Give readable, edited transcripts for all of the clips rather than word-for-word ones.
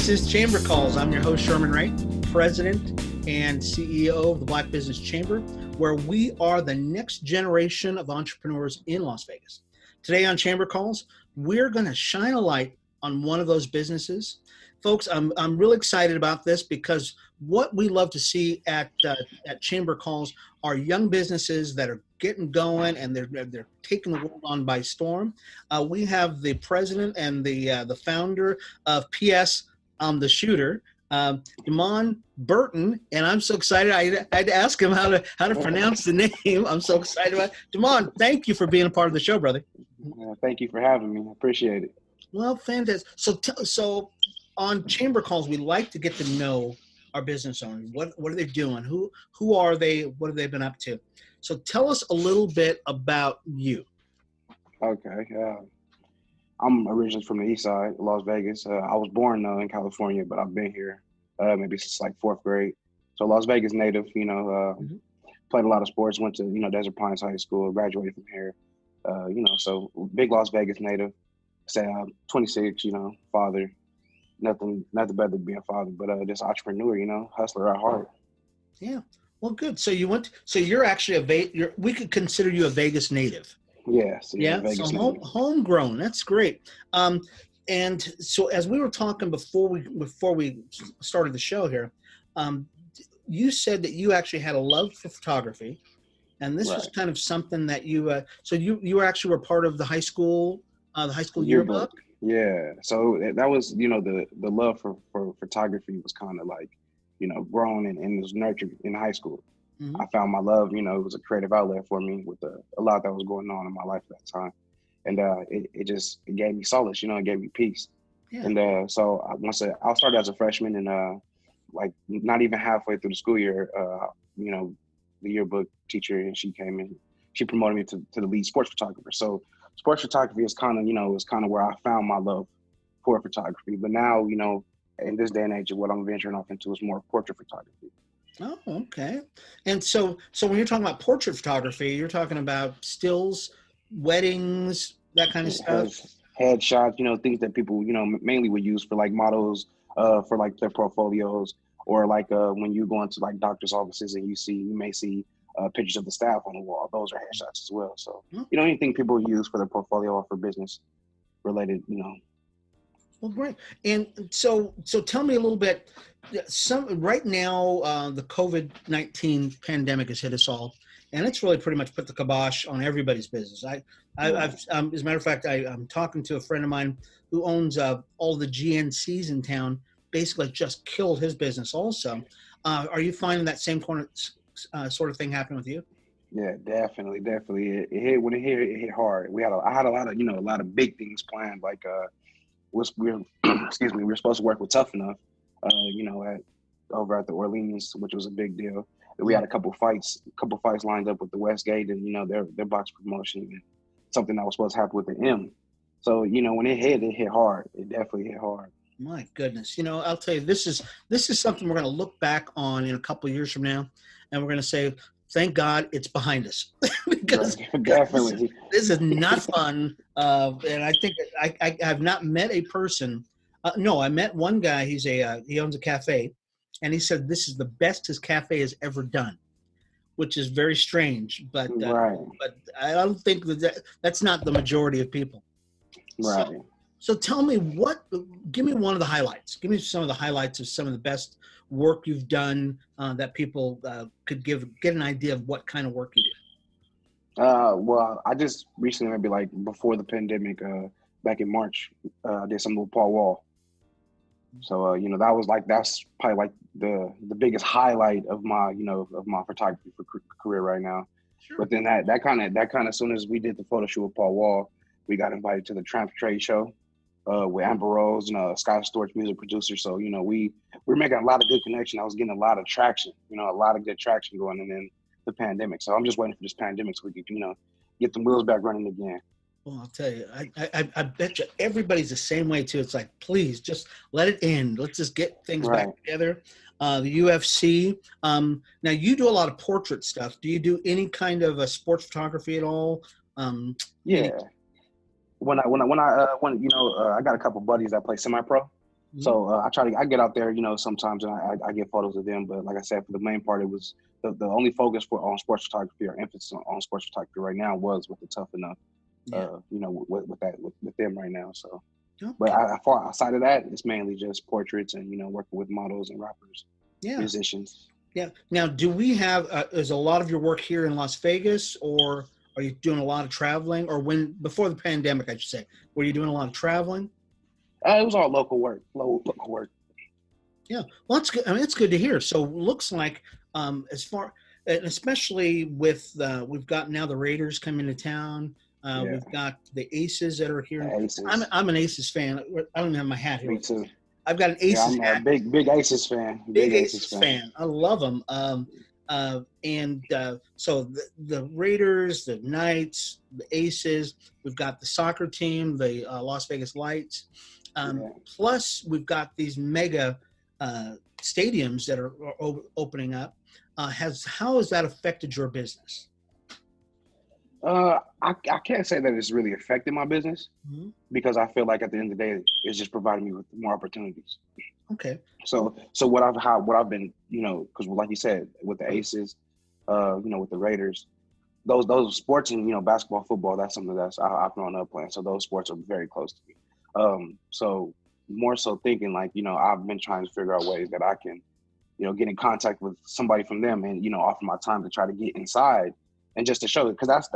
This is Chamber Calls. I'm your host, Sherman Ray, President and CEO of the Black Business Chamber, where we are the next generation of entrepreneurs in Las Vegas. Today on Chamber Calls, we're going to shine a light on one of those businesses. Folks, I'm really excited about this because what we love to see at Chamber Calls are young businesses that are getting going and they're taking the world on by storm. We have the president and the founder of P.S. The shooter, Damon Burton, and I'm so excited. I had to ask him how to pronounce the name. I'm so excited about it. Damon, thank you for being a part of the show, brother. Thank you for having me. I appreciate it. Well, fantastic. So on Chamber Calls, we like to get to know our business owners. What are they doing? Who are they? What have they been up to? So tell us a little bit about you. Okay. I'm originally from the east side, Las Vegas. I was born in California, but I've been here maybe since like fourth grade. So Las Vegas native, played a lot of sports, went to, Desert Pines High School, graduated from here, so big Las Vegas native. Say I'm 26, father, nothing better than being a father, but just entrepreneur, hustler at heart. Yeah. Well, good. So you're actually we could consider you a Vegas native. Yes. Yeah. Vegas So native. homegrown. That's great. And so as we were talking before we started the show here, you said that you actually had a love for photography, and this was kind of something that you. So you actually were part of the high school yearbook. Yeah. So that was, the love for photography was kind of like, grown and was nurtured in high school. Mm-hmm. I found my love, it was a creative outlet for me with a lot that was going on in my life at that time. And it gave me solace, it gave me peace. Yeah. And so I started as a freshman, and like not even halfway through the school year, the yearbook teacher, and she came in, she promoted me to the lead sports photographer. So sports photography is kind of where I found my love for photography. But now, in this day and age, what I'm venturing off into is more portrait photography. Oh, okay. And so when you're talking about portrait photography, you're talking about stills, weddings, that kind of stuff? Headshots, things that people, mainly would use for like models, for like their portfolios, or like when you go into like doctor's offices and you may see pictures of the staff on the wall. Those are headshots as well. So, anything people use for their portfolio or for business related, Well, great. And so tell me a little bit. Right now, the COVID-19 pandemic has hit us all, and it's really pretty much put the kibosh on everybody's business. I've as a matter of fact, I'm talking to a friend of mine who owns all the GNCs in town. Basically, just killed his business. Also, are you finding that same sort of thing happening with you? Yeah, definitely. It hit hard. I had a lot of big things planned. Like we were supposed to work with Tough Enough, over at the Orleans, which was a big deal. We had a couple fights lined up with the Westgate and their box promotion, and something that was supposed to happen with the M. So when it hit hard. It definitely hit hard. My goodness, I'll tell you, this is something we're going to look back on in a couple of years from now, and we're going to say, thank God it's behind us. because definitely this is not fun. And I think I have not met a person. No, I met one guy. He owns a cafe, and he said this is the best his cafe has ever done, which is very strange. But but I don't think that's not the majority of people. Right. So tell me give me one of the highlights. Give me some of the highlights of some of the best work you've done that people could get an idea of what kind of work you do. Well, I just recently, maybe like before the pandemic, back in March, I did something with Paul Wall. So, that's probably like the biggest highlight of my photography career right now. Sure. But then that kind of, as soon as we did the photo shoot with Paul Wall, we got invited to the Tramp Trade Show with Amber Rose and Scott Storch, music producer. So, we were making a lot of good connection. I was getting a lot of traction, a lot of good traction going, and then the pandemic. So I'm just waiting for this pandemic so we can, get the wheels back running again. Well, I'll tell you, I bet you everybody's the same way too. It's like, please just let it end. Let's just get things back together. The UFC. Now you do a lot of portrait stuff. Do you do any kind of sports photography at all? Yeah. I got a couple buddies that play semi-pro. So I get out there, you know, sometimes and I get photos of them. But like I said, for the main part, it was the only focus on sports photography or emphasis on sports photography right now was with the Tough Enough, you know, with them right now. So, but far outside of that, it's mainly just portraits and, you know, working with models and rappers, musicians. Yeah. Now, do we have, is a lot of your work here in Las Vegas, or are you doing a lot of traveling? Or before the pandemic, I should say, were you doing a lot of traveling? It was all local work, local work. Yeah. Well, that's good. I mean, it's good to hear. So looks like, and especially with, we've got now the Raiders coming to town. We've got the Aces that are here. Aces. I'm an Aces fan. I don't even have my hat here. Me too. I've got an Aces hat. I'm a big Aces fan. Big Aces fan. I love them. So the Raiders, the Knights, the Aces, we've got the soccer team, the Las Vegas Lights. Plus, we've got these mega stadiums that are opening up. How has that affected your business? I can't say that it's really affected my business because I feel like at the end of the day, it's just providing me with more opportunities. Okay. So what I've been, you know, because like you said, with the Aces, you know, with the Raiders, those sports and, you know, basketball, football, that's something that's I've grown up playing. So those sports are very close to me. So more so thinking like, you know, I've been trying to figure out ways that I can, you know, get in contact with somebody from them and, you know, offer my time to try to get inside and just to show it. Cause that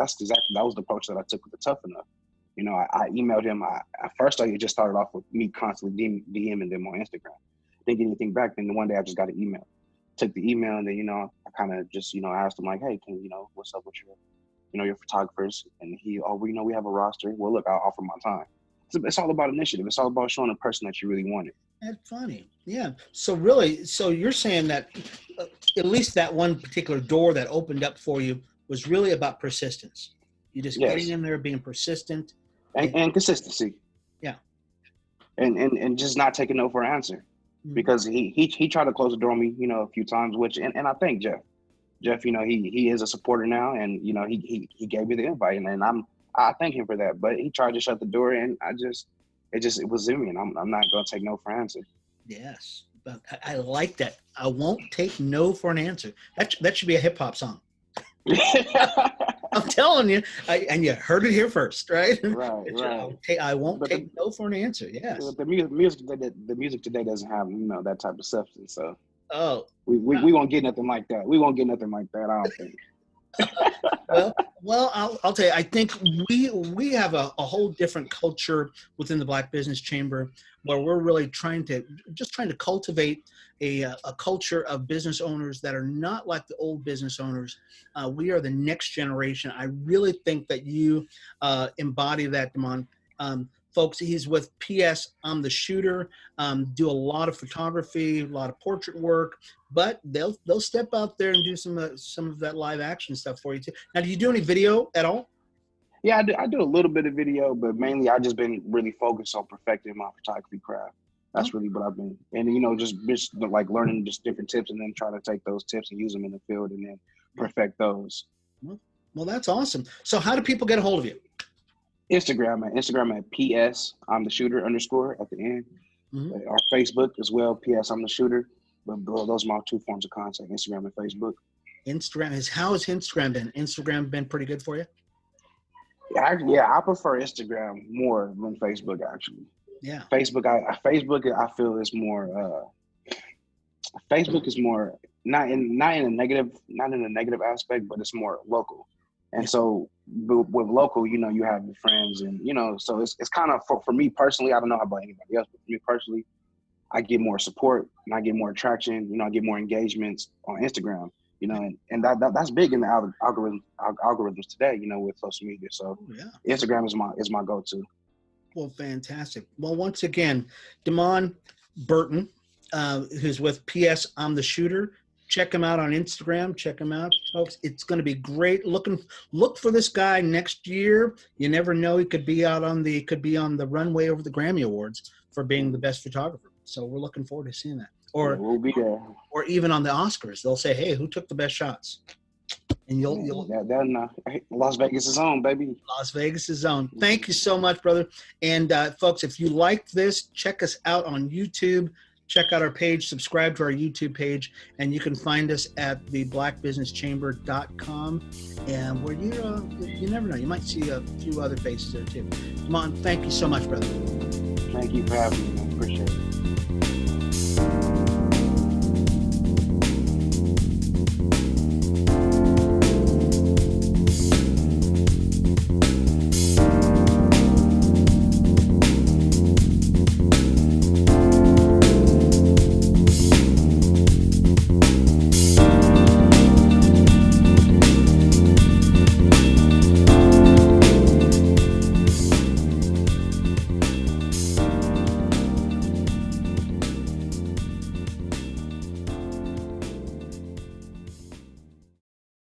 was the approach that I took with the Tough Enough. You know, I emailed him. At first I just started off with me constantly DMing them on Instagram. Didn't get anything back. Then one day I just got an email. Took the email and then, you know, I kind of just, you know, asked him like, hey, can you know, what's up with your, you know, your photographers? And we know we have a roster. Well, look, I'll offer my time. It's all about initiative. It's all about showing a person that you really wanted. That's funny. Yeah. So really, so you're saying that at least that one particular door that opened up for you was really about persistence. You just getting in there, being persistent. And consistency. Yeah. And just not taking no for an answer. Because he tried to close the door on me, you know, a few times, and I thank Jeff. Jeff, you know, he is a supporter now, and you know, he gave me the invite, and I thank him for that. But he tried to shut the door, and it was in me, and I'm not gonna take no for an answer. Yes, but I like that. I won't take no for an answer. That should be a hip hop song. I'm telling you, and you heard it here first, right? Right. I won't take no for an answer. Yes. The music today doesn't have, you know, that type of substance. So we won't get nothing like that. We won't get nothing like that. I don't think. Well, I'll tell you. I think we have a whole different culture within the Black Business Chamber, where we're really trying to cultivate a culture of business owners that are not like the old business owners. We are the next generation. I really think that you embody that, Damon. Folks, he's with P.S. I'm the Shooter. Do a lot of photography, a lot of portrait work, but they'll step out there and do some of that live action stuff for you too. Now, do you do any video at all? Yeah, I do a little bit of video, but mainly I've just been really focused on perfecting my photography craft. That's really what I've been, and you know, just like learning just different tips, and then trying to take those tips and use them in the field, and then perfect those. Well, that's awesome. So, how do people get a hold of you? Instagram at PS I'm the Shooter _ at the end. Our Facebook as well, PS I'm the Shooter. But those are my two forms of contact: Instagram and Facebook. How has Instagram been? Instagram been pretty good for you? Yeah, I prefer Instagram more than Facebook actually. Yeah. Facebook I feel is more. Facebook is more not in a negative aspect, but it's more local. And so with local, you know, you have your friends and, you know, so it's kind of for me personally, I don't know about anybody else, but for me personally, I get more support and I get more attraction, you know, I get more engagements on Instagram, you know, and that's big in the algorithms today, you know, with social media. So Instagram is my go-to. Well, fantastic. Well, once again, Damon Burton, who's with P.S. I'm the Shooter. Check him out on Instagram. Check him out, folks. It's going to be great. Look for this guy next year. You never know. He could be on the runway over the Grammy Awards for being the best photographer. So we're looking forward to seeing that. Or we'll be there. Or even on the Oscars, they'll say, "Hey, who took the best shots?" And Las Vegas is on, baby. Las Vegas is on. Thank you so much, brother. And folks, if you liked this, check us out on YouTube. Check out our page, subscribe to our YouTube page, and you can find us at theblackbusinesschamber.com. And where you never know, you might see a few other faces there too. Come on, thank you so much, brother. Thank you for having me, man. Appreciate it.